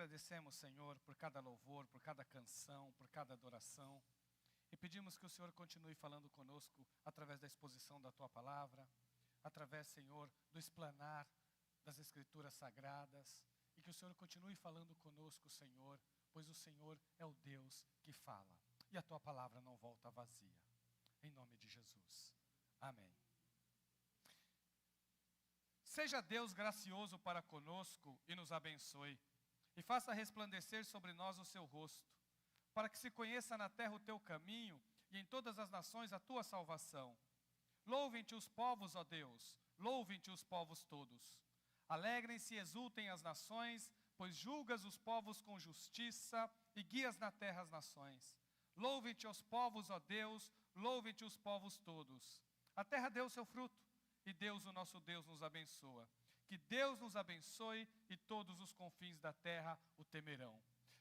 agradecemos, Senhor, por cada louvor, por cada canção, por cada adoração. E pedimos que o Senhor continue falando conosco através da exposição da Tua Palavra, através, Senhor, do explanar das Escrituras Sagradas. E que o Senhor continue falando conosco, Senhor, pois o Senhor é o Deus que fala. E a Tua Palavra não volta vazia. Em nome de Jesus. Amém. Seja Deus gracioso para conosco e nos abençoe, e faça resplandecer sobre nós o seu rosto, para que se conheça na terra o teu caminho e em todas as nações a tua salvação. Louvem-te os povos, ó Deus, louvem-te os povos todos. Alegrem-se e exultem as nações, pois julgas os povos com justiça e guias na terra as nações. Louvem-te os povos, ó Deus, louvem-te os povos todos. A terra deu o seu fruto, e Deus, o nosso Deus, nos abençoa. Que Deus nos abençoe e todos os confins da terra o temerão.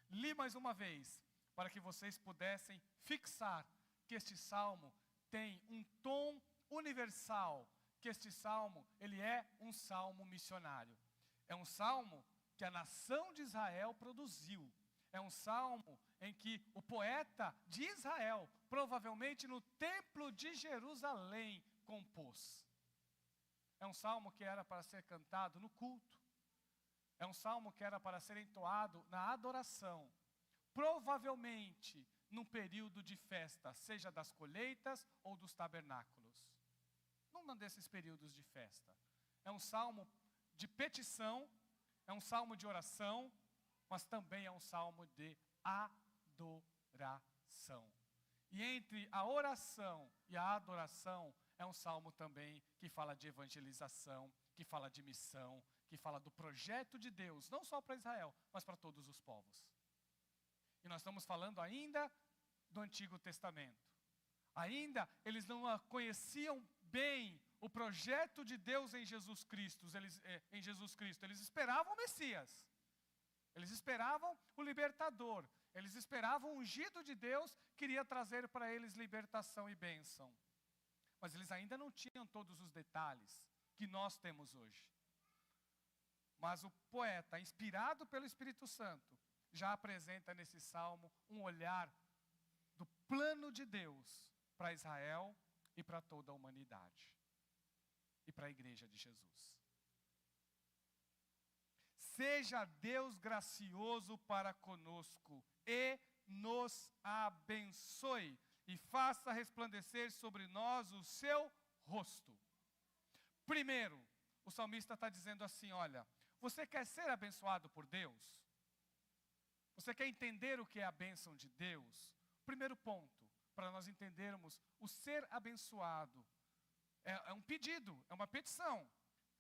Li mais uma vez, para que vocês pudessem fixar que este salmo tem um tom universal, que este salmo, ele é um salmo missionário. É um salmo que a nação de Israel produziu. É um salmo em que o poeta de Israel, provavelmente no templo de Jerusalém, compôs. É um salmo que era para ser cantado no culto. É um salmo que era para ser entoado na adoração. Provavelmente num período de festa, seja das colheitas ou dos tabernáculos. Num desses períodos de festa. É um salmo de petição, é um salmo de oração, mas também é um salmo de adoração. E entre a oração e a adoração, é um salmo também que fala de evangelização, que fala de missão, que fala do projeto de Deus, não só para Israel, mas para todos os povos. E nós estamos falando ainda do Antigo Testamento. Ainda eles não conheciam bem o projeto de Deus em Jesus Cristo. Eles esperavam o Messias. Eles esperavam o libertador. Eles esperavam o ungido de Deus, que iria trazer para eles libertação e bênção. Mas eles ainda não tinham todos os detalhes que nós temos hoje. Mas o poeta, inspirado pelo Espírito Santo, já apresenta nesse salmo um olhar do plano de Deus para Israel e para toda a humanidade. E para a igreja de Jesus. Seja Deus gracioso para conosco e nos abençoe. E faça resplandecer sobre nós o seu rosto. Primeiro, o salmista está dizendo assim, olha, você quer ser abençoado por Deus? Você quer entender o que é a bênção de Deus? Primeiro ponto, para nós entendermos, o ser abençoado é um pedido, é uma petição.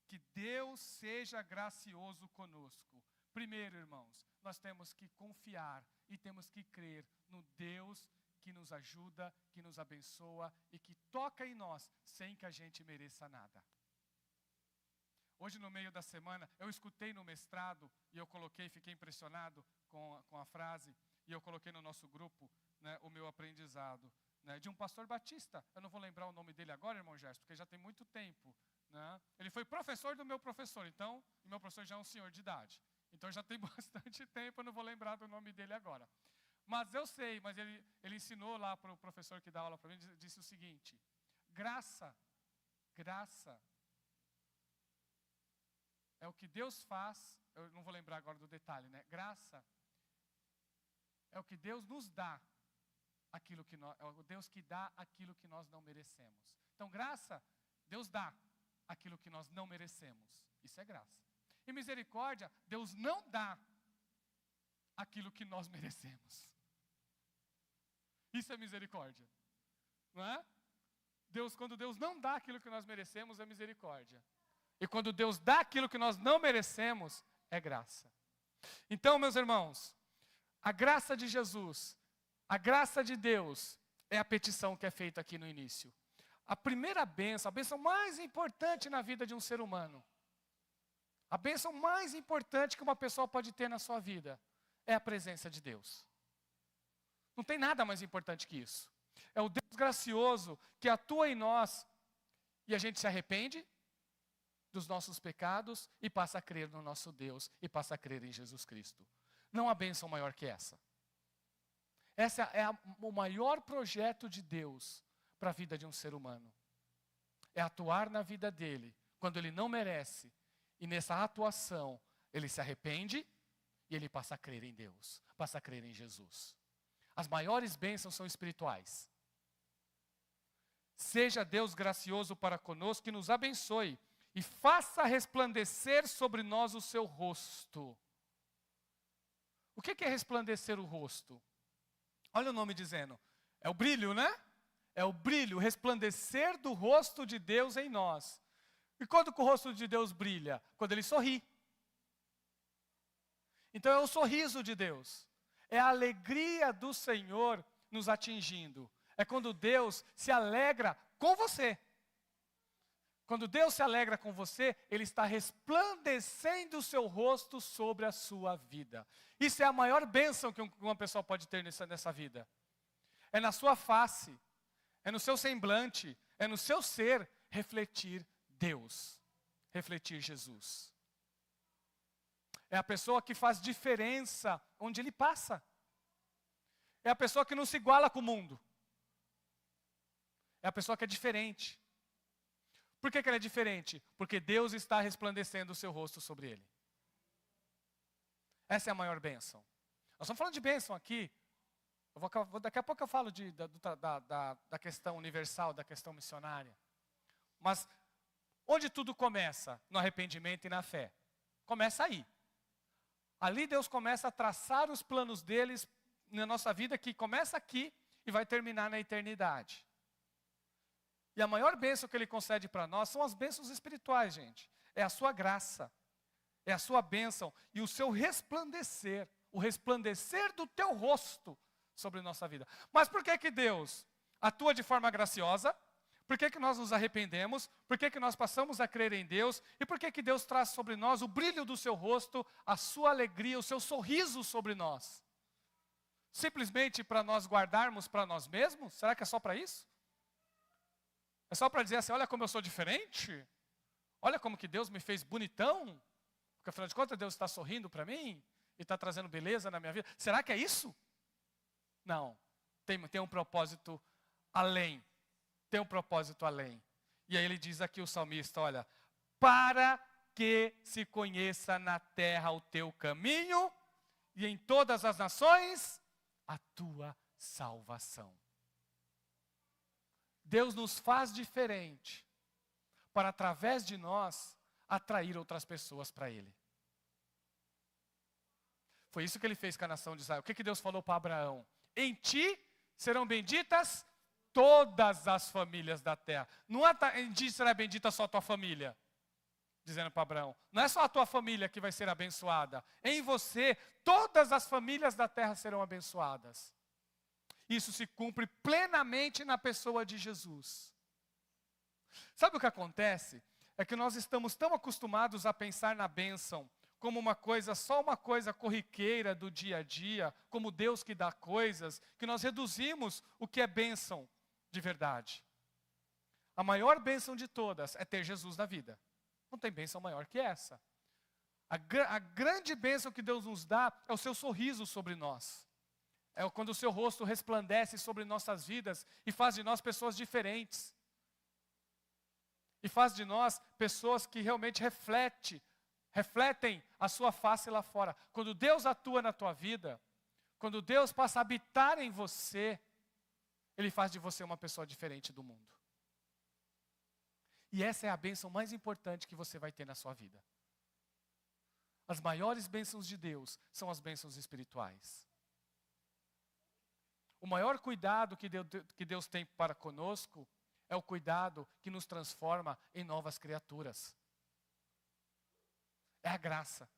Que Deus seja gracioso conosco. Primeiro, irmãos, nós temos que confiar e temos que crer no Deus que nos ajuda, que nos abençoa e que toca em nós sem que a gente mereça nada. Hoje no meio da semana, eu escutei no mestrado e eu fiquei impressionado com a frase, e eu coloquei no nosso grupo, né, o meu aprendizado, né, de um pastor batista. Eu não vou lembrar o nome dele agora, irmão Gerson, porque já tem muito tempo. Né? Ele foi professor do meu professor, então, e meu professor já é um senhor de idade. Então já tem bastante tempo, eu não vou lembrar do nome dele agora. Mas eu sei, mas ele ensinou lá para o professor que dá aula para mim, disse o seguinte, graça é o que Deus faz, eu não vou lembrar agora do detalhe, né? Graça é o que Deus nos dá, é o Deus que dá aquilo que nós não merecemos. Então graça, Deus dá aquilo que nós não merecemos, isso é graça. E misericórdia, Deus não dá aquilo que nós merecemos. Isso é misericórdia, não é? Quando Deus não dá aquilo que nós merecemos, é misericórdia. E quando Deus dá aquilo que nós não merecemos, é graça. Então, meus irmãos, a graça de Jesus, a graça de Deus, é a petição que é feita aqui no início. A primeira bênção, a bênção mais importante na vida de um ser humano, a bênção mais importante que uma pessoa pode ter na sua vida, é a presença de Deus. Não tem nada mais importante que isso. É o Deus gracioso que atua em nós e a gente se arrepende dos nossos pecados e passa a crer no nosso Deus e passa a crer em Jesus Cristo. Não há bênção maior que essa. Esse é o maior projeto de Deus para a vida de um ser humano. É atuar na vida dele quando ele não merece. E nessa atuação, ele se arrepende e ele passa a crer em Deus, passa a crer em Jesus. As maiores bênçãos são espirituais. Seja Deus gracioso para conosco, que nos abençoe e faça resplandecer sobre nós o seu rosto. O que é resplandecer o rosto? Olha o nome dizendo, é o brilho, né? É o brilho, o resplandecer do rosto de Deus em nós. E quando que o rosto de Deus brilha? Quando ele sorri. Então é o sorriso de Deus. É a alegria do Senhor nos atingindo. É quando Deus se alegra com você. Quando Deus se alegra com você, Ele está resplandecendo o seu rosto sobre a sua vida. Isso é a maior bênção que uma pessoa pode ter nessa vida. É na sua face, é no seu semblante, é no seu ser refletir Deus, refletir Jesus. É a pessoa que faz diferença onde ele passa. É a pessoa que não se iguala com o mundo. É a pessoa que é diferente. Por que ela é diferente? Porque Deus está resplandecendo o seu rosto sobre ele. Essa é a maior bênção. Nós estamos falando de bênção aqui. Daqui a pouco eu falo da questão universal, da questão missionária. Mas onde tudo começa? No arrependimento e na fé. Começa aí. Ali Deus começa a traçar os planos deles na nossa vida, que começa aqui e vai terminar na eternidade. E a maior bênção que Ele concede para nós são as bênçãos espirituais, gente. É a sua graça, é a sua bênção e o seu resplandecer, o resplandecer do teu rosto sobre nossa vida. Mas por que Deus atua de forma graciosa? Por que nós nos arrependemos? Por que nós passamos a crer em Deus? E por que Deus traz sobre nós o brilho do seu rosto, a sua alegria, o seu sorriso sobre nós? Simplesmente para nós guardarmos para nós mesmos? Será que é só para isso? É só para dizer assim, olha como eu sou diferente? Olha como que Deus me fez bonitão? Porque afinal de contas Deus está sorrindo para mim e está trazendo beleza na minha vida. Será que é isso? Não, tem um propósito além. Tem um propósito além. E aí ele diz aqui o salmista, olha, para que se conheça na terra o teu caminho e em todas as nações a tua salvação. Deus nos faz diferente para, através de nós, atrair outras pessoas para Ele. Foi isso que Ele fez com a nação de Israel. O que Deus falou para Abraão? Em ti serão benditas todas as famílias da terra. Não é em ti será bendita só a tua família. Dizendo para Abraão, não é só a tua família que vai ser abençoada. Em você, todas as famílias da terra serão abençoadas. Isso se cumpre plenamente na pessoa de Jesus. Sabe o que acontece? É que nós estamos tão acostumados a pensar na bênção como uma coisa, só uma coisa corriqueira do dia a dia, como Deus que dá coisas, que nós reduzimos o que é bênção de verdade. A maior bênção de todas é ter Jesus na vida. Não tem bênção maior que essa. A grande bênção que Deus nos dá é o seu sorriso sobre nós. É quando o seu rosto resplandece sobre nossas vidas e faz de nós pessoas diferentes. E faz de nós pessoas que realmente refletem a sua face lá fora. Quando Deus atua na tua vida, quando Deus passa a habitar em você, Ele faz de você uma pessoa diferente do mundo. E essa é a bênção mais importante que você vai ter na sua vida. As maiores bênçãos de Deus são as bênçãos espirituais. O maior cuidado que Deus tem para conosco é o cuidado que nos transforma em novas criaturas. É a graça.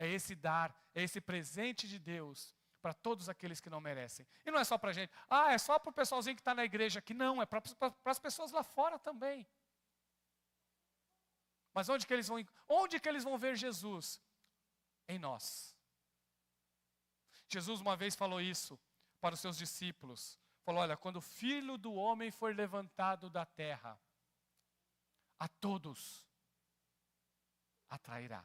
É esse dar, é esse presente de Deus para todos aqueles que não merecem. E não é só para a gente. É só para o pessoalzinho que está na igreja aqui. Não, é para as pessoas lá fora também. Mas onde que eles vão ver Jesus? Em nós. Jesus uma vez falou isso para os seus discípulos. Falou, olha, quando o Filho do Homem for levantado da terra, a todos atrairá.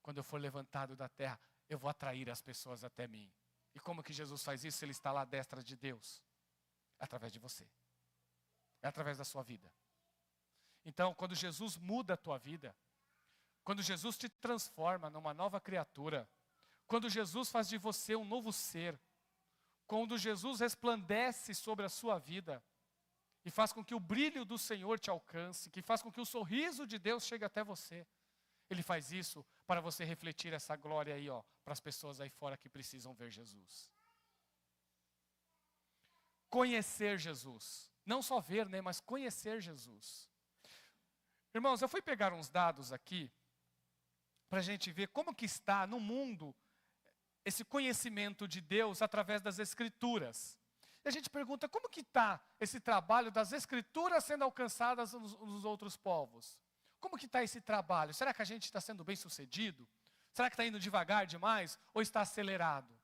quando eu for levantado da terra, eu vou atrair as pessoas até mim. E como que Jesus faz isso se ele está lá à destra de Deus? É através de você. É através da sua vida. Então, quando Jesus muda a tua vida, quando Jesus te transforma numa nova criatura, quando Jesus faz de você um novo ser, quando Jesus resplandece sobre a sua vida e faz com que o brilho do Senhor te alcance, que faz com que o sorriso de Deus chegue até você, Ele faz isso para você refletir essa glória aí, para as pessoas aí fora que precisam ver Jesus. Conhecer Jesus. Não só ver, né, mas conhecer Jesus. Irmãos, eu fui pegar uns dados aqui para a gente ver como que está no mundo esse conhecimento de Deus através das Escrituras. E a gente pergunta, como que está esse trabalho das Escrituras sendo alcançadas nos outros povos? Como que está esse trabalho? Será que a gente está sendo bem sucedido? Será que está indo devagar demais ou está acelerado?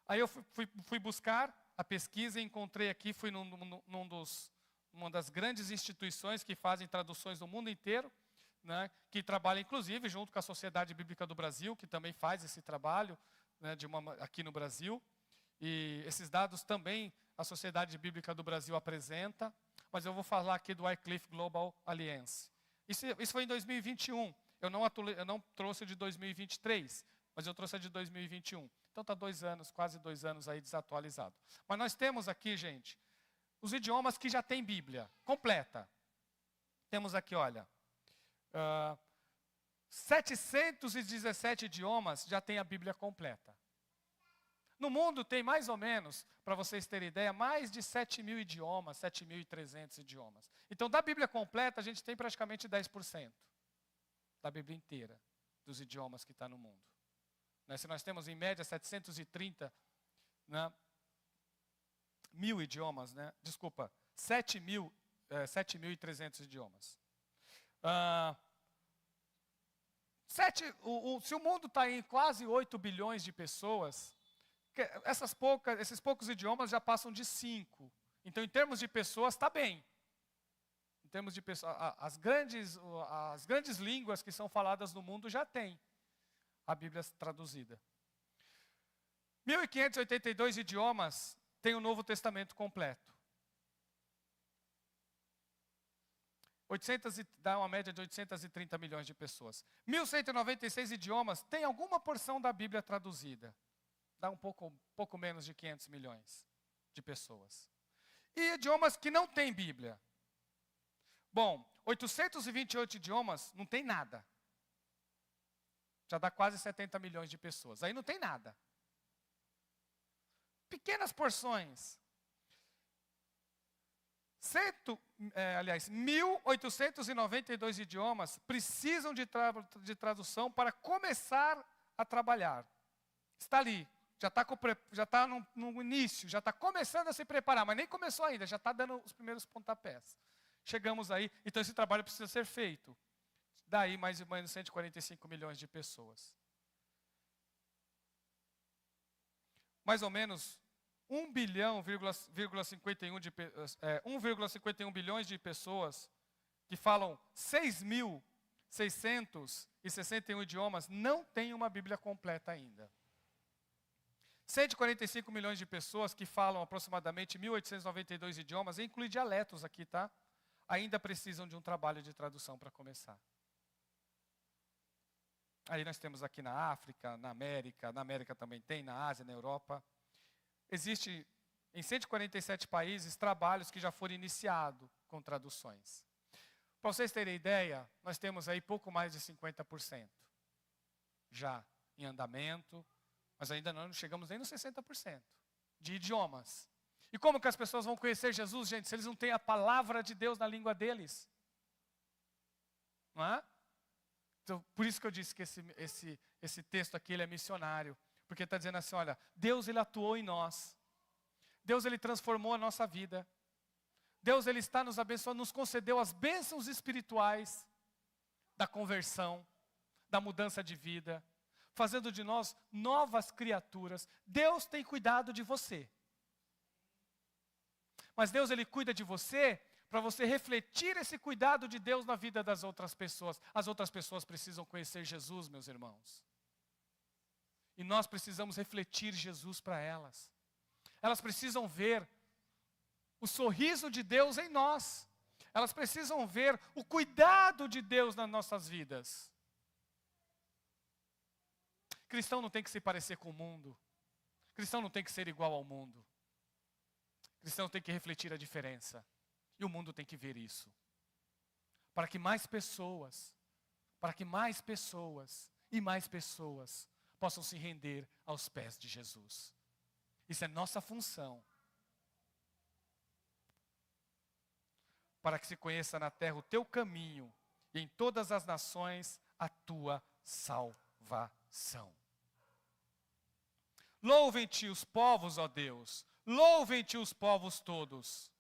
Aí eu fui buscar a pesquisa e encontrei aqui, fui numa das grandes instituições que fazem traduções do mundo inteiro, né, que trabalha inclusive junto com a Sociedade Bíblica do Brasil, que também faz esse trabalho, né, aqui no Brasil. E esses dados também a Sociedade Bíblica do Brasil apresenta, mas eu vou falar aqui do Wycliffe Global Alliance. Isso foi em 2021, eu não trouxe de 2023, mas eu trouxe a de 2021. Então está quase 2 anos aí desatualizado. Mas nós temos aqui, gente, os idiomas que já tem Bíblia completa. Temos aqui, olha, 717 idiomas já tem a Bíblia completa. No mundo tem mais ou menos, para vocês terem ideia, mais de 7.000 idiomas, 7.300 idiomas. Então, da Bíblia completa, a gente tem praticamente 10% da Bíblia inteira, dos idiomas que está no mundo. Né? Se nós temos, em média, 730 mil idiomas, né? Desculpa, 7.300 idiomas. Se o mundo está em quase 8 bilhões de pessoas, esses poucos idiomas já passam de 5. Então, em termos de pessoas, está bem. Em termos de pessoas, as grandes línguas que são faladas no mundo já tem a Bíblia traduzida. 1.582 idiomas tem o Novo Testamento completo. Dá uma média de 830 milhões de pessoas. 1.196 idiomas tem alguma porção da Bíblia traduzida. Dá um pouco menos de 500 milhões de pessoas. E idiomas que não têm Bíblia. Bom, 828 idiomas não tem nada. Já dá quase 70 milhões de pessoas. Aí não tem nada. Pequenas porções. 1.892 idiomas precisam de tradução para começar a trabalhar. Está ali. Já está no início, já está começando a se preparar, mas nem começou ainda, já está dando os primeiros pontapés. Chegamos aí, então esse trabalho precisa ser feito. Daí mais ou menos 145 milhões de pessoas. Mais ou menos 1,51 bilhões de pessoas que falam 6.661 idiomas não têm uma Bíblia completa ainda. 145 milhões de pessoas que falam aproximadamente 1.892 idiomas, inclui dialetos aqui, tá? Ainda precisam de um trabalho de tradução para começar. Aí nós temos aqui na África, na América também tem, na Ásia, na Europa. Existe em 147 países trabalhos que já foram iniciados com traduções. Para vocês terem ideia, nós temos aí pouco mais de 50% já em andamento, mas ainda não chegamos nem nos 60% de idiomas. E como que as pessoas vão conhecer Jesus, gente, se eles não têm a palavra de Deus na língua deles? Não é? Então, por isso que eu disse que esse texto aqui ele é missionário. Porque está dizendo assim, olha, Deus ele atuou em nós. Deus ele transformou a nossa vida. Deus ele está nos abençoando, nos concedeu as bênçãos espirituais da conversão, da mudança de vida, fazendo de nós novas criaturas. Deus tem cuidado de você. Mas Deus ele cuida de você para você refletir esse cuidado de Deus na vida das outras pessoas. As outras pessoas precisam conhecer Jesus, meus irmãos. E nós precisamos refletir Jesus para elas. Elas precisam ver o sorriso de Deus em nós. Elas precisam ver o cuidado de Deus nas nossas vidas. Cristão não tem que se parecer com o mundo. Cristão não tem que ser igual ao mundo. Cristão tem que refletir a diferença. E o mundo tem que ver isso. Para que mais pessoas e mais pessoas possam se render aos pés de Jesus. Isso é nossa função. Para que se conheça na terra o teu caminho e em todas as nações a tua salvação. Louvem-te os povos, ó Deus, louvem-te os povos todos.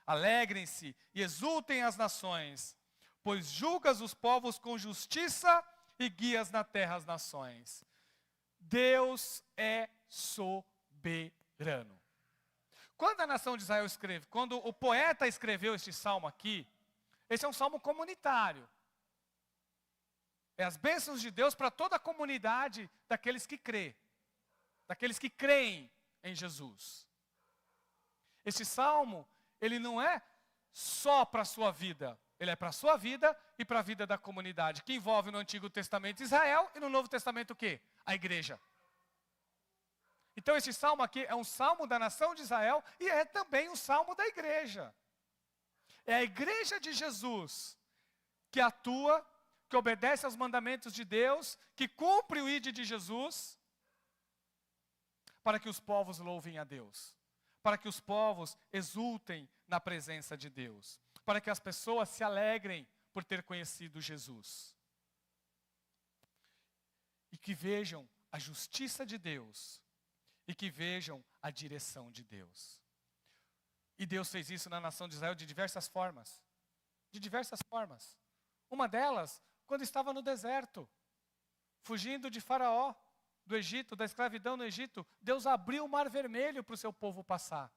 Alegrem-se e exultem as nações, pois julgas os povos com justiça e guias na terra as nações. Deus é soberano. Quando a nação de Israel escreve, quando o poeta escreveu este salmo aqui, esse é um salmo comunitário. É as bênçãos de Deus para toda a comunidade daqueles que creem em Jesus. Este salmo, ele não é só para a sua vida, ele é para a sua vida e para a vida da comunidade, que envolve no Antigo Testamento Israel e no Novo Testamento o quê? A igreja. Então este salmo aqui é um salmo da nação de Israel e é também um salmo da igreja. É a igreja de Jesus que atua, que obedece aos mandamentos de Deus, que cumpre o ide de Jesus, para que os povos louvem a Deus, para que os povos exultem na presença de Deus, para que as pessoas se alegrem por ter conhecido Jesus. E que vejam a justiça de Deus, e que vejam a direção de Deus. E Deus fez isso na nação de Israel de diversas formas. De diversas formas. Uma delas, quando estava no deserto, fugindo de Faraó, do Egito, da escravidão no Egito, Deus abriu o mar vermelho para o seu povo passar.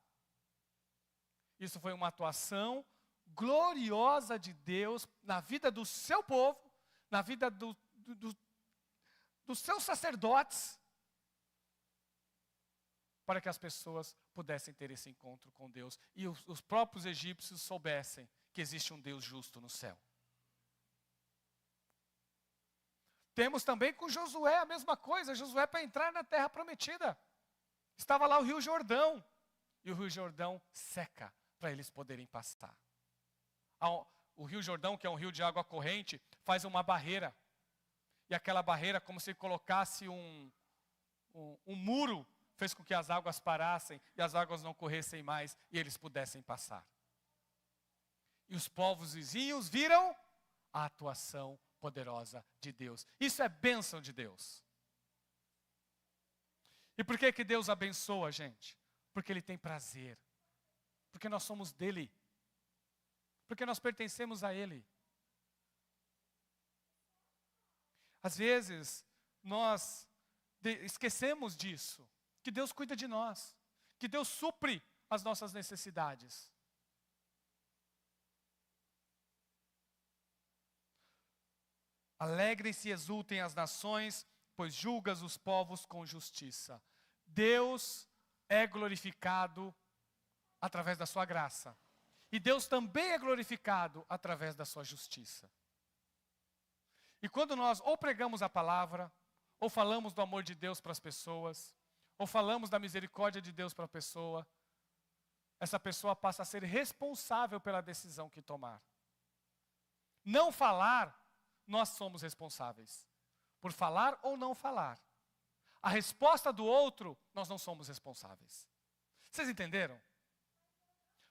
Isso foi uma atuação gloriosa de Deus na vida do seu povo, na vida dos seus sacerdotes, para que as pessoas pudessem ter esse encontro com Deus. E os próprios egípcios soubessem que existe um Deus justo no céu. Temos também com Josué a mesma coisa. Josué, para entrar na terra prometida, estava lá o Rio Jordão. E o Rio Jordão seca para eles poderem passar. O Rio Jordão, que é um rio de água corrente, faz uma barreira. E aquela barreira, como se colocasse um muro, fez com que as águas parassem e as águas não corressem mais e eles pudessem passar. E os povos vizinhos viram a atuação poderosa de Deus. Isso é bênção de Deus. E por que Deus abençoa a gente? Porque Ele tem prazer. Porque nós somos dEle. Porque nós pertencemos a Ele. Às vezes, nós esquecemos disso. Que Deus cuida de nós. Que Deus supre as nossas necessidades. Alegrem-se e exultem as nações, pois julgas os povos com justiça. Deus é glorificado através da sua graça. E Deus também é glorificado através da sua justiça. E quando nós ou pregamos a palavra, ou falamos do amor de Deus para as pessoas, ou falamos da misericórdia de Deus para a pessoa, essa pessoa passa a ser responsável pela decisão que tomar. Não falar, nós somos responsáveis. Por falar ou não falar. A resposta do outro, nós não somos responsáveis. Vocês entenderam?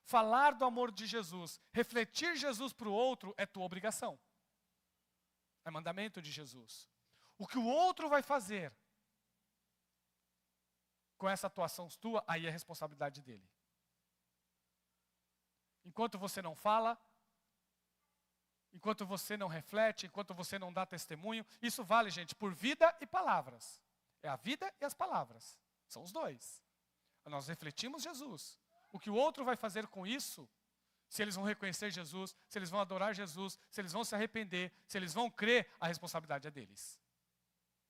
Falar do amor de Jesus, refletir Jesus para o outro é tua obrigação. É mandamento de Jesus. O que o outro vai fazer com essa atuação tua, aí é responsabilidade dele. Enquanto você não fala, enquanto você não reflete, enquanto você não dá testemunho, isso vale, gente, por vida e palavras. É a vida e as palavras. São os dois. Nós refletimos Jesus. O que o outro vai fazer com isso, Se eles vão reconhecer Jesus, se eles vão adorar Jesus, se eles vão se arrepender, se eles vão crer, a responsabilidade é deles.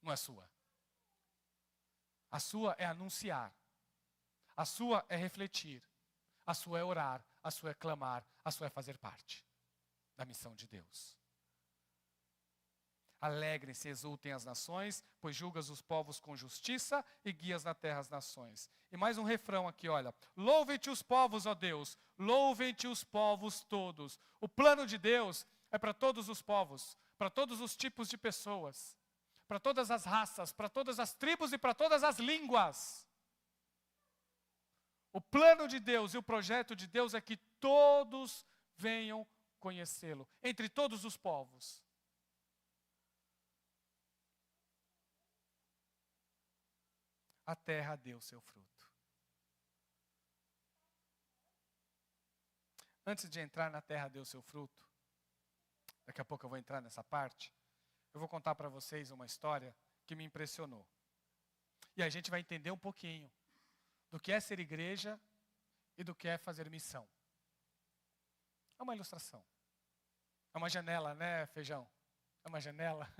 Não é sua. A sua é anunciar. A sua é refletir. A sua é orar. A sua é clamar. A sua é fazer parte da missão de Deus. Alegrem-se, exultem as nações, pois julgas os povos com justiça e guias na terra as nações. E mais um refrão aqui, olha. Louvem-te os povos, ó Deus, louvem-te os povos todos. O plano de Deus é para todos os povos, para todos os tipos de pessoas, para todas as raças, para todas as tribos e para todas as línguas. O plano de Deus e o projeto de Deus é que todos venham conhecê-lo, entre todos os povos. A terra deu seu fruto. Antes de entrar na terra deu seu fruto, daqui a pouco eu vou entrar nessa parte, eu vou contar para vocês uma história que me impressionou. E a gente vai entender um pouquinho do que é ser igreja e do que é fazer missão. É uma ilustração. É uma janela, né, Feijão? É uma janela.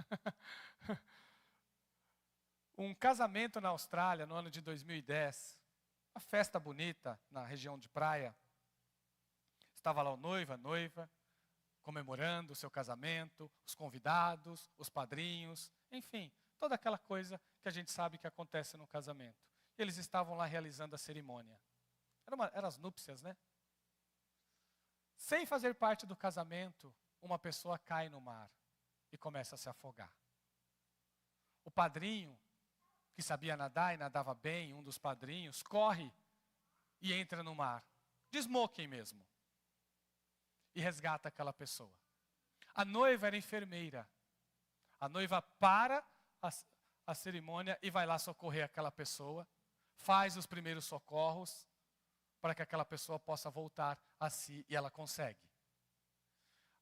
Um casamento na Austrália, no ano de 2010, uma festa bonita na região de praia. Estava lá o noivo, a noiva, comemorando o seu casamento, os convidados, os padrinhos, enfim, toda aquela coisa que a gente sabe que acontece no casamento. Eles estavam lá realizando a cerimônia. Eram as núpcias, né? Sem fazer parte do casamento, uma pessoa cai no mar e começa a se afogar. O padrinho, que sabia nadar e nadava bem, um dos padrinhos, corre e entra no mar, de smoking mesmo, e resgata aquela pessoa. A noiva era enfermeira. A noiva para a cerimônia e vai lá socorrer aquela pessoa, faz os primeiros socorros para que aquela pessoa possa voltar a si, e ela consegue.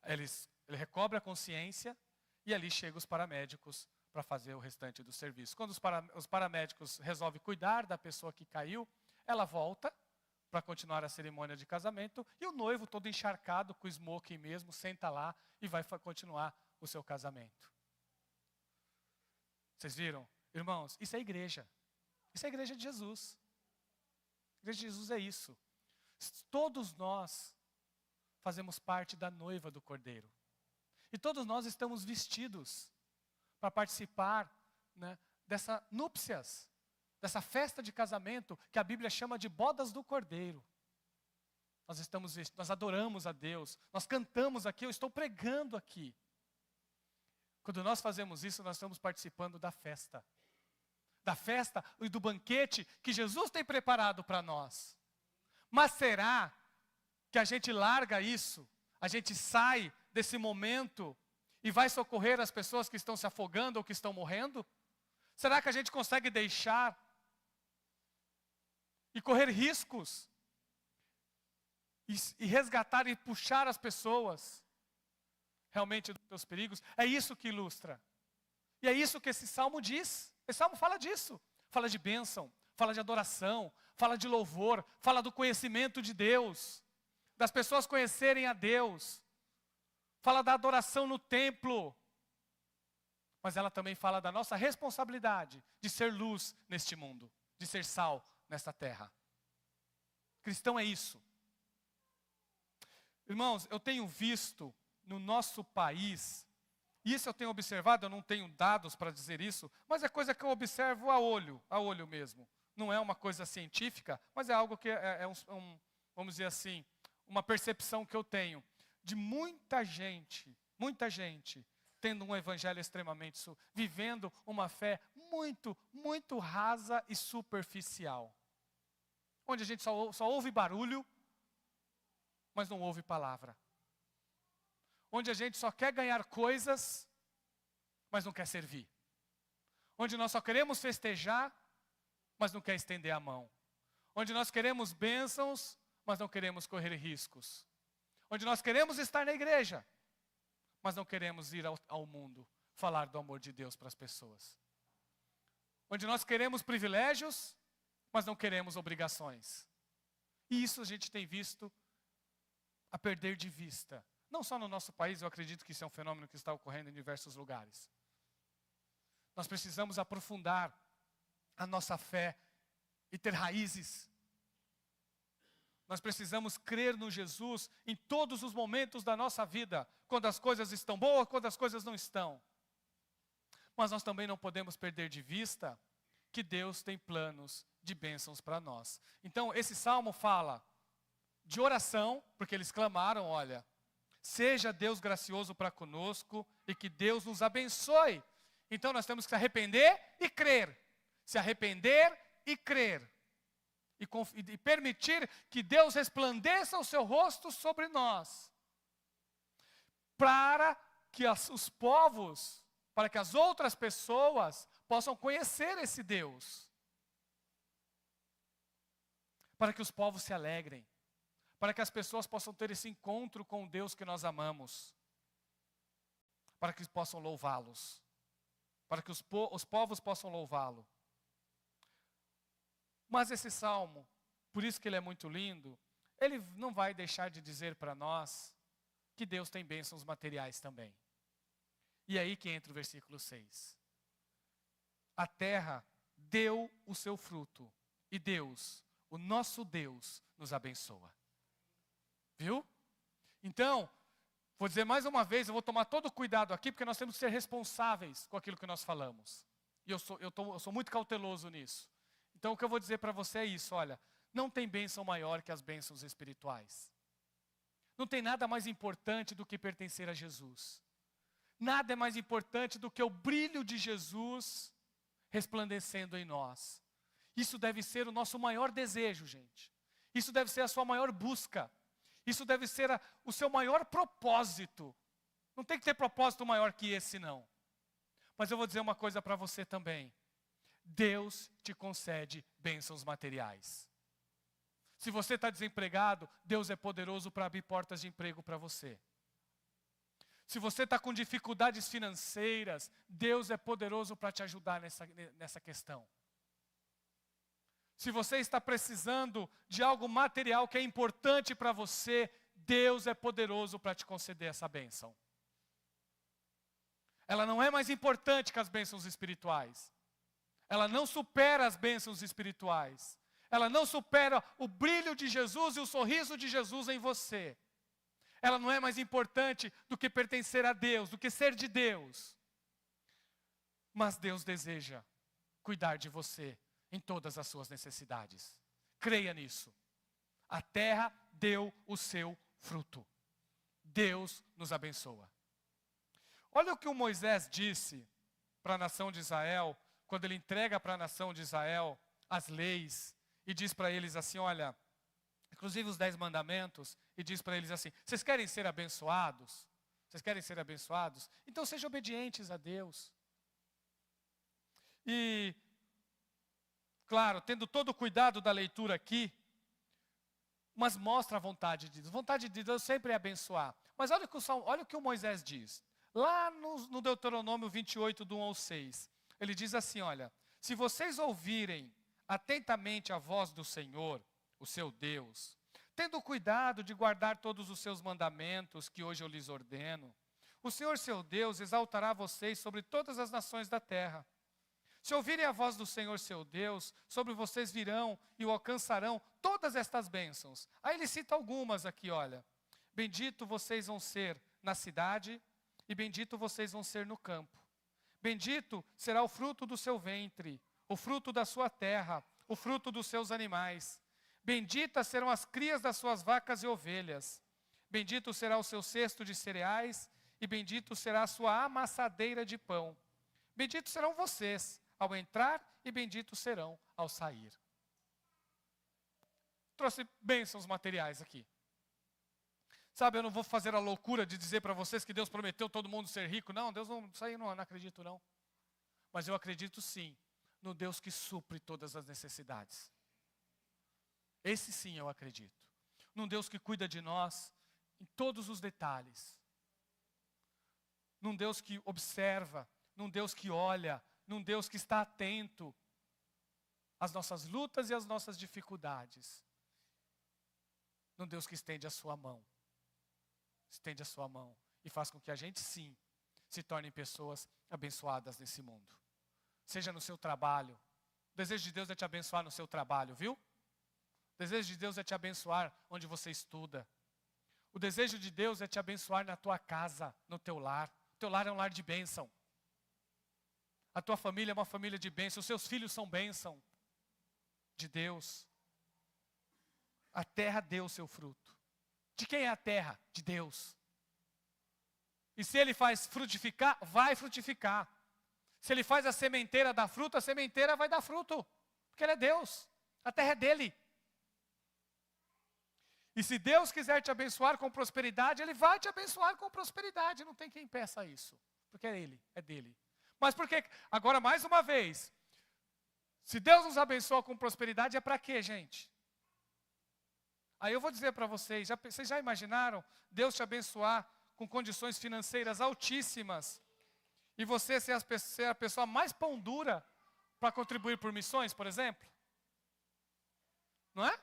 Ele recobre a consciência e ali chegam os paramédicos para fazer o restante do serviço. Quando os paramédicos resolvem cuidar da pessoa que caiu, ela volta para continuar a cerimônia de casamento e o noivo, todo encharcado, com o smoking mesmo, senta lá e vai continuar o seu casamento. Vocês viram? Irmãos, isso é igreja. Isso é a igreja de Jesus. A igreja de Jesus é isso. Todos nós fazemos parte da noiva do Cordeiro. E todos nós estamos vestidos para participar, né, dessa núpcias, dessa festa de casamento que a Bíblia chama de bodas do Cordeiro. Nós adoramos a Deus, nós cantamos aqui, eu estou pregando aqui. Quando nós fazemos isso, nós estamos participando da festa e do banquete que Jesus tem preparado para nós. Mas será que a gente larga isso, a gente sai desse momento e vai socorrer as pessoas que estão se afogando ou que estão morrendo? Será que a gente consegue deixar e correr riscos e resgatar e puxar as pessoas realmente dos seus perigos? É isso que ilustra. E é isso que esse salmo diz. Esse salmo fala disso. Fala de bênção, fala de adoração, fala de louvor, fala do conhecimento de Deus, das pessoas conhecerem a Deus. Fala da adoração no templo. Mas ela também fala da nossa responsabilidade de ser luz neste mundo, de ser sal nesta terra. Cristão é isso. Irmãos, eu tenho visto no nosso país, e isso eu tenho observado, eu não tenho dados para dizer isso, mas é coisa que eu observo a olho mesmo. Não é uma coisa científica, mas é algo que vamos dizer assim, uma percepção que eu tenho de muita gente tendo um evangelho extremamente, vivendo uma fé muito, muito rasa e superficial. Onde a gente só ouve barulho, mas não ouve palavra. Onde a gente só quer ganhar coisas, mas não quer servir. Onde nós só queremos festejar, mas não quer estender a mão. Onde nós queremos bênçãos, mas não queremos correr riscos. Onde nós queremos estar na igreja, mas não queremos ir ao mundo falar do amor de Deus para as pessoas. Onde nós queremos privilégios, mas não queremos obrigações. E isso a gente tem visto a perder de vista. Não só no nosso país, eu acredito que isso é um fenômeno que está ocorrendo em diversos lugares. Nós precisamos aprofundar a nossa fé e ter raízes. Nós precisamos crer no Jesus em todos os momentos da nossa vida, quando as coisas estão boas, quando as coisas não estão. Mas nós também não podemos perder de vista que Deus tem planos de bênçãos para nós. Então, esse salmo fala de oração, porque eles clamaram, olha, seja Deus gracioso para conosco e que Deus nos abençoe. Então, nós temos que se arrepender e crer. Se arrepender e crer. E permitir que Deus resplandeça o seu rosto sobre nós. Para que os povos, para que as outras pessoas possam conhecer esse Deus. Para que os povos se alegrem. Para que as pessoas possam ter esse encontro com o Deus que nós amamos. Para que possam louvá-los. Para que os povos possam louvá-lo. Mas esse salmo, por isso que ele é muito lindo, ele não vai deixar de dizer para nós que Deus tem bênçãos materiais também. E aí que entra o versículo 6. A terra deu o seu fruto, e Deus, o nosso Deus, nos abençoa. Viu? Então, vou dizer mais uma vez, eu vou tomar todo o cuidado aqui, porque nós temos que ser responsáveis com aquilo que nós falamos. E eu sou muito cauteloso nisso. Então o que eu vou dizer para você é isso, olha, não tem bênção maior que as bênçãos espirituais. Não tem nada mais importante do que pertencer a Jesus. Nada é mais importante do que o brilho de Jesus resplandecendo em nós. Isso deve ser o nosso maior desejo, gente. Isso deve ser a sua maior busca. Isso deve ser o seu maior propósito. Não tem que ter propósito maior que esse, não. Mas eu vou dizer uma coisa para você também. Deus te concede bênçãos materiais. Se você está desempregado, Deus é poderoso para abrir portas de emprego para você. Se você está com dificuldades financeiras, Deus é poderoso para te ajudar nessa questão. Se você está precisando de algo material que é importante para você, Deus é poderoso para te conceder essa bênção. Ela não é mais importante que as bênçãos espirituais. Ela não supera as bênçãos espirituais. Ela não supera o brilho de Jesus e o sorriso de Jesus em você. Ela não é mais importante do que pertencer a Deus, do que ser de Deus. Mas Deus deseja cuidar de você em todas as suas necessidades. Creia nisso. A terra deu o seu fruto. Deus nos abençoa. Olha o que o Moisés disse para a nação de Israel, quando ele entrega para a nação de Israel as leis, e diz para eles assim, olha, inclusive os 10 mandamentos, e diz para eles assim, vocês querem ser abençoados? Vocês querem ser abençoados? Então sejam obedientes a Deus. E, claro, tendo todo o cuidado da leitura aqui, mas mostra a vontade de Deus. A vontade de Deus sempre é abençoar. Mas olha o que o Moisés diz. Lá no Deuteronômio 28, do 1 ao 6. Ele diz assim, olha, se vocês ouvirem atentamente a voz do Senhor, o seu Deus, tendo cuidado de guardar todos os seus mandamentos que hoje eu lhes ordeno, o Senhor seu Deus exaltará vocês sobre todas as nações da terra. Se ouvirem a voz do Senhor seu Deus, sobre vocês virão e o alcançarão todas estas bênçãos. Aí ele cita algumas aqui, olha. Bendito vocês vão ser na cidade e bendito vocês vão ser no campo. Bendito será o fruto do seu ventre, o fruto da sua terra, o fruto dos seus animais. Benditas serão as crias das suas vacas e ovelhas. Bendito será o seu cesto de cereais e bendito será a sua amassadeira de pão. Benditos serão vocês ao entrar e benditos serão ao sair. Trouxe bênçãos materiais aqui. Sabe, eu não vou fazer a loucura de dizer para vocês que Deus prometeu todo mundo ser rico. Não, Deus não, isso aí eu não acredito não. Mas eu acredito sim no Deus que supre todas as necessidades. Esse sim eu acredito. Num Deus que cuida de nós em todos os detalhes. Num Deus que observa, num Deus que olha, num Deus que está atento às nossas lutas e às nossas dificuldades. Num Deus que estende a sua mão estende a sua mão e faz com que a gente, sim, se tornem pessoas abençoadas nesse mundo. Seja no seu trabalho. O desejo de Deus é te abençoar no seu trabalho, viu? O desejo de Deus é te abençoar onde você estuda. O desejo de Deus é te abençoar na tua casa, no teu lar. O teu lar é um lar de bênção. A tua família é uma família de bênção. Os seus filhos são bênção de Deus. A terra deu o seu fruto. De quem é a terra? De Deus. E se Ele faz frutificar, vai frutificar. Se Ele faz a sementeira dar fruto, a sementeira vai dar fruto. Porque Ele é Deus. A terra é dEle. E se Deus quiser te abençoar com prosperidade, Ele vai te abençoar com prosperidade. Não tem quem impeça isso. Porque é Ele, é dEle. Mas por que? Agora, mais uma vez. Se Deus nos abençoa com prosperidade, é para quê, gente? Aí eu vou dizer para vocês, vocês já imaginaram Deus te abençoar com condições financeiras altíssimas e você ser a pessoa mais pão dura para contribuir por missões, por exemplo? Não é?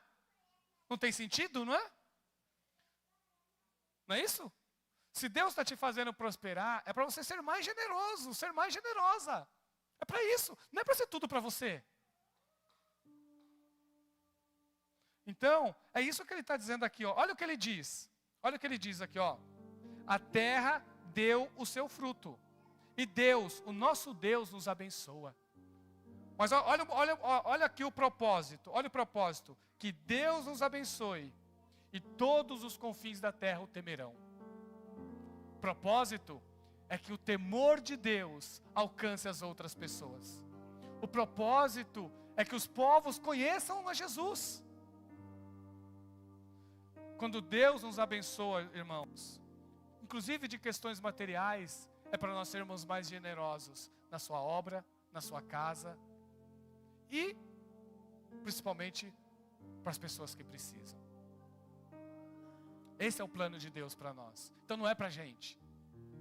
Não tem sentido, não é? Não é isso? Se Deus está te fazendo prosperar, é para você ser mais generoso, ser mais generosa. É para isso, não é para ser tudo para você. Então, é isso que ele está dizendo aqui, ó. Olha o que ele diz. Olha o que ele diz aqui, ó. A terra deu o seu fruto. E Deus, o nosso Deus, nos abençoa. Mas olha aqui o propósito. Olha o propósito. Que Deus nos abençoe. E todos os confins da terra o temerão. O propósito é que o temor de Deus alcance as outras pessoas. O propósito é que os povos conheçam a Jesus. Quando Deus nos abençoa, irmãos, inclusive de questões materiais, é para nós sermos mais generosos na sua obra, na sua casa e principalmente para as pessoas que precisam. Esse é o plano de Deus para nós. Então não é para a gente.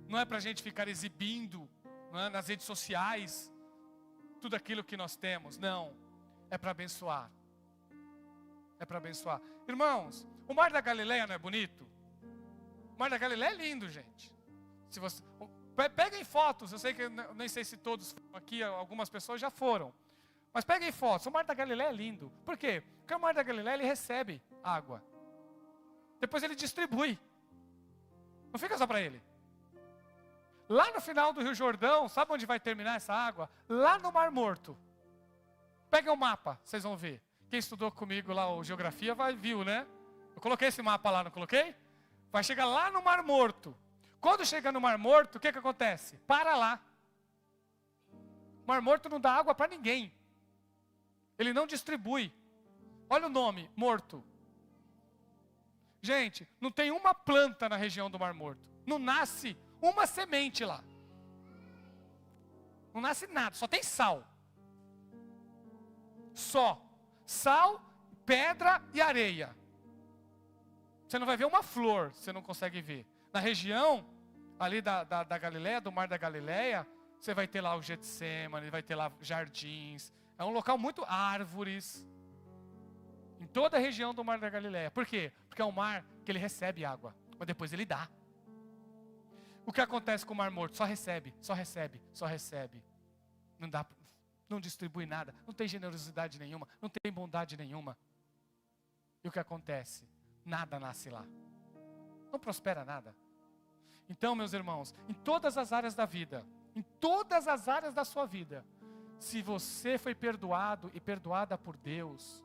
Não é para a gente ficar exibindo, não é, nas redes sociais tudo aquilo que nós temos. Não. É para abençoar. É para abençoar. Irmãos, o Mar da Galileia não é bonito? O Mar da Galileia é lindo, gente. Se você, peguem fotos. Eu sei que nem sei se todos foram aqui, algumas pessoas já foram. Mas peguem fotos. O Mar da Galileia é lindo. Por quê? Porque o Mar da Galileia ele recebe água. Depois ele distribui. Não fica só para ele. Lá no final do Rio Jordão, sabe onde vai terminar essa água? Lá no Mar Morto. Pega o mapa, vocês vão ver. Quem estudou comigo lá o geografia viu, né? Eu coloquei esse mapa lá, não coloquei? Vai chegar lá no Mar Morto. Quando chega no Mar Morto, o que acontece? Para lá. O Mar Morto não dá água para ninguém. Ele não distribui. Olha o nome, morto. Gente, não tem uma planta na região do Mar Morto. Não nasce uma semente lá. Não nasce nada, só tem sal. Só. Sal, pedra e areia. Você não vai ver uma flor, você não consegue ver. Na região ali da Galileia, do Mar da Galileia, você vai ter lá o Getsêmani, vai ter lá jardins. É um local muito árvores. Em toda a região do Mar da Galileia. Por quê? Porque é um mar que ele recebe água, mas depois ele dá. O que acontece com o Mar Morto? Só recebe, só recebe, só recebe. Não dá, não distribui nada, não tem generosidade nenhuma, não tem bondade nenhuma. E o que acontece? Nada nasce lá. Não prospera nada. Então, meus irmãos, em todas as áreas da vida, em todas as áreas da sua vida, se você foi perdoado e perdoada por Deus,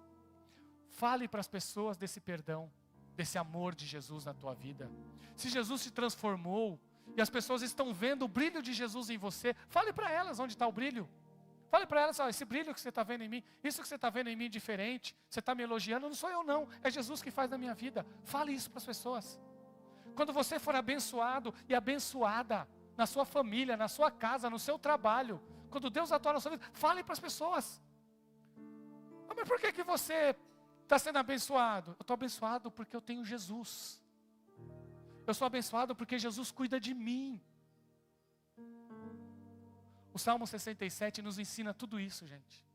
fale para as pessoas desse perdão, desse amor de Jesus na tua vida. Se Jesus te transformou e as pessoas estão vendo o brilho de Jesus em você, fale para elas onde está o brilho. Fale para elas, esse brilho que você está vendo em mim, isso que você está vendo em mim diferente, você está me elogiando, não sou eu não, é Jesus que faz na minha vida. Fale isso para as pessoas. Quando você for abençoado e abençoada na sua família, na sua casa, no seu trabalho, quando Deus atua na sua vida, fale para as pessoas. Mas por que você está sendo abençoado? Eu estou abençoado porque eu tenho Jesus. Eu sou abençoado porque Jesus cuida de mim. O Salmo 67 nos ensina tudo isso, gente.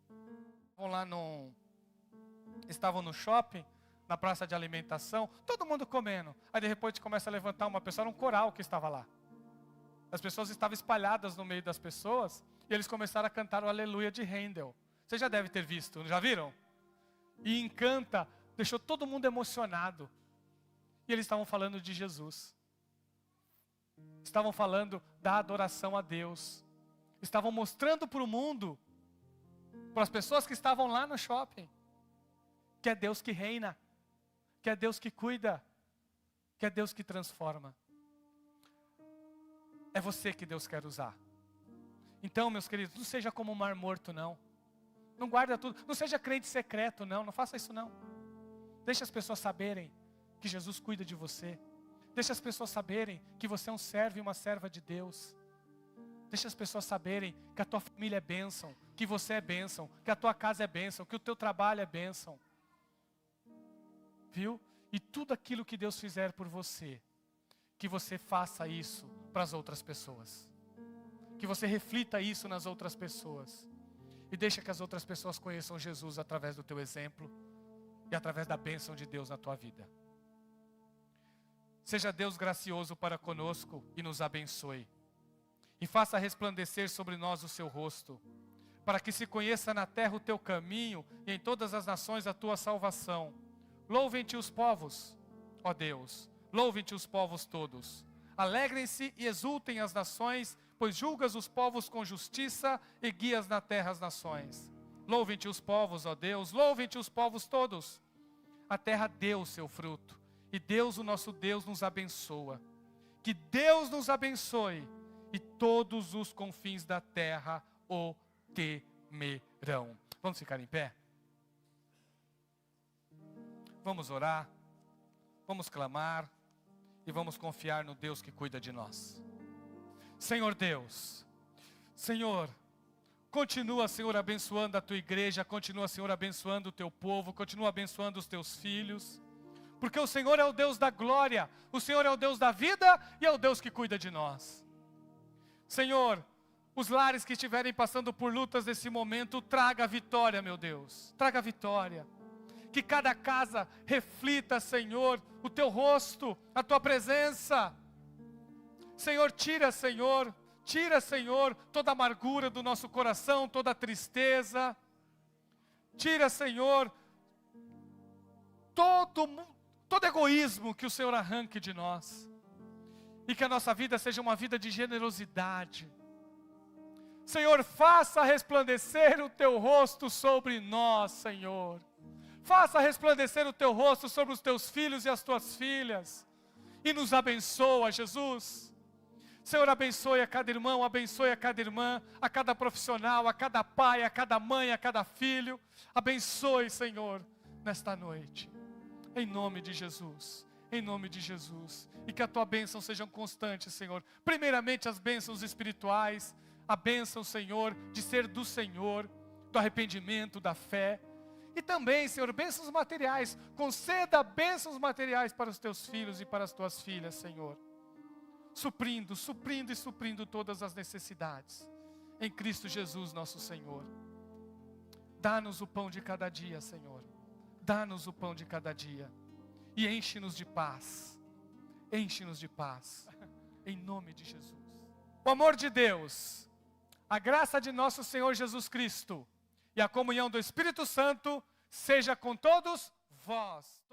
Estavam no shopping, na praça de alimentação, todo mundo comendo. Aí de repente começa a levantar uma pessoa, era um coral que estava lá. As pessoas estavam espalhadas no meio das pessoas, e eles começaram a cantar o Aleluia de Handel. Você já deve ter visto, já viram? E encanta, deixou todo mundo emocionado. E eles estavam falando de Jesus. Estavam falando da adoração a Deus. Estavam mostrando para o mundo, para as pessoas que estavam lá no shopping, que é Deus que reina, que é Deus que cuida, que é Deus que transforma. É você que Deus quer usar. Então, meus queridos, não seja como um mar morto, não. Não guarda tudo. Não seja crente secreto, não. Não faça isso, não. Deixa as pessoas saberem que Jesus cuida de você. Deixa as pessoas saberem que você é um servo e uma serva de Deus. Deixa as pessoas saberem que a tua família é bênção, que você é bênção, que a tua casa é bênção, que o teu trabalho é bênção. Viu? E tudo aquilo que Deus fizer por você, que você faça isso para as outras pessoas. Que você reflita isso nas outras pessoas. E deixa que as outras pessoas conheçam Jesus através do teu exemplo e através da bênção de Deus na tua vida. Seja Deus gracioso para conosco e nos abençoe. E faça resplandecer sobre nós o seu rosto, para que se conheça na terra o teu caminho e em todas as nações a tua salvação. Louvem-te os povos, ó Deus, louvem-te os povos todos. Alegrem-se e exultem as nações, pois julgas os povos com justiça e guias na terra as nações. Louvem-te os povos, ó Deus, louvem-te os povos todos. A terra deu o seu fruto, e Deus, o nosso Deus, nos abençoa. Que Deus nos abençoe, e todos os confins da terra o temerão. Vamos ficar em pé? Vamos orar, vamos clamar, e vamos confiar no Deus que cuida de nós. Senhor Deus, Senhor, continua, Senhor, abençoando a tua igreja, continua, Senhor, abençoando o teu povo, continua abençoando os teus filhos, porque o Senhor é o Deus da glória, o Senhor é o Deus da vida e é o Deus que cuida de nós. Senhor, os lares que estiverem passando por lutas nesse momento, traga a vitória, meu Deus, traga a vitória. Que cada casa reflita, Senhor, o teu rosto, a tua presença. Senhor, tira, Senhor, toda a amargura do nosso coração, toda a tristeza. Tira, Senhor, todo egoísmo que o Senhor arranque de nós. E que a nossa vida seja uma vida de generosidade. Senhor, faça resplandecer o teu rosto sobre nós, Senhor. Faça resplandecer o teu rosto sobre os teus filhos e as tuas filhas. E nos abençoa, Jesus. Senhor, abençoe a cada irmão, abençoe a cada irmã, a cada profissional, a cada pai, a cada mãe, a cada filho. Abençoe, Senhor, nesta noite. Em nome de Jesus. Em nome de Jesus. E que a tua bênção seja constante, Senhor. Primeiramente as bênçãos espirituais. A bênção, Senhor, de ser do Senhor, do arrependimento, da fé. E também, Senhor, bênçãos materiais. Conceda bênçãos materiais para os teus filhos e para as tuas filhas, Senhor. Suprindo todas as necessidades. Em Cristo Jesus, nosso Senhor. Dá-nos o pão de cada dia, Senhor. Dá-nos o pão de cada dia. E enche-nos de paz. Enche-nos de paz. Em nome de Jesus. O amor de Deus, a graça de nosso Senhor Jesus Cristo e a comunhão do Espírito Santo seja com todos vós.